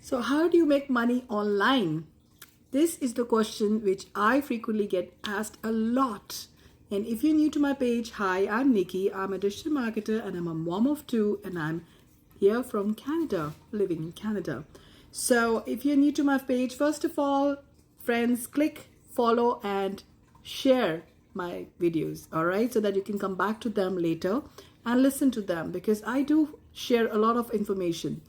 So how do you make money online? This is the question which I frequently get asked a lot. And if you're new to my page, hi, I'm Nikki. I'm a digital marketer and I'm a mom of two, and I'm here from Canada, living in Canada. So if you're new to my page, first of all, friends, click follow and share my videos, all right, so that you can come back to them later and listen to them, because I do share a lot of information.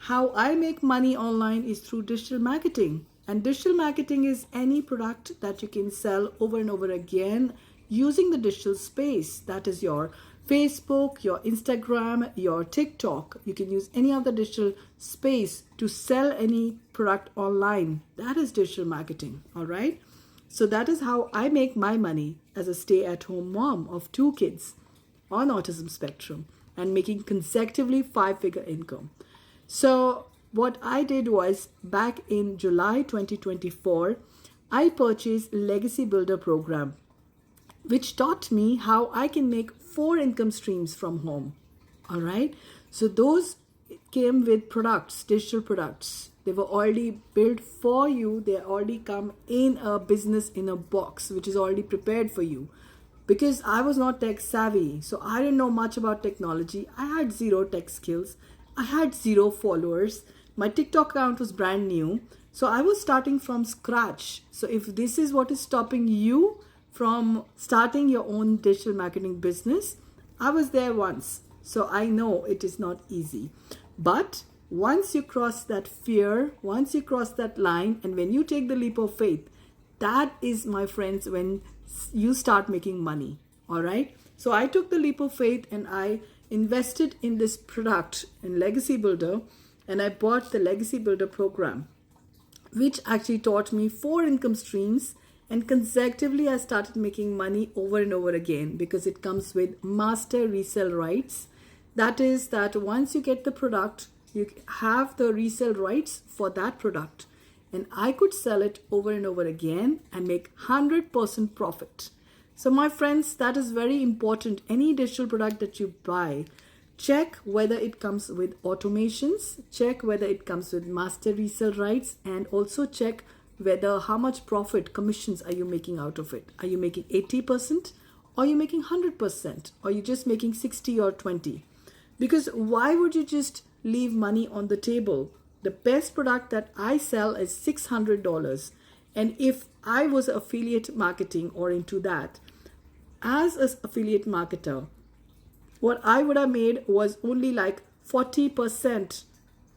How I make money online is through digital marketing. And digital marketing is any product that you can sell over and over again using the digital space. That is your Facebook, your Instagram, your TikTok. You can use any other digital space to sell any product online. That is digital marketing, all right? So that is how I make my money as a stay-at-home mom of two kids on autism spectrum and making consecutively 5-figure income. So what I did was, back in July 2024, I purchased Legacy Builder program, which taught me how I can make 4 income streams from home. All right. So those came with products, digital products. They were already built for you. They already come in a business in a box, which is already prepared for you. Because I was not tech savvy, so I didn't know much about technology. I had zero tech skills. I had 0 followers. My TikTok account was brand new. So I was starting from scratch. So if this is what is stopping you from starting your own digital marketing business, I was there once. So I know it is not easy. But once you cross that fear, once you cross that line, and when you take the leap of faith, that is, my friends, when you start making money. All right. So I took the leap of faith and I invested in this product in Legacy Builder, and I bought the Legacy Builder program, which actually taught me 4 income streams, and consecutively I started making money over and over again, because it comes with master resale rights. That is that once you get the product, you have the resale rights for that product, and I could sell it over and over again and make 100% profit. So my friends, that is very important. Any digital product that you buy, check whether it comes with automations, check whether it comes with master resale rights, and also check whether how much profit, commissions are you making out of it. Are you making 80%? Or are you making 100%? Or are you just making 60 or 20? Because why would you just leave money on the table? The best product that I sell is $600. And if I was affiliate marketing or into that, as an affiliate marketer, what I would have made was only like 40%.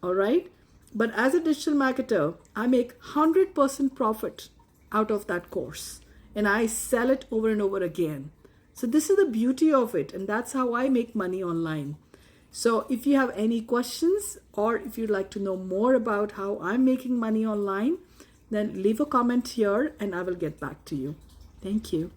All right. But as a digital marketer, I make 100% profit out of that course, and I sell it over and over again. So this is the beauty of it. And that's how I make money online. So if you have any questions, or if you'd like to know more about how I'm making money online, then leave a comment here and I will get back to you. Thank you.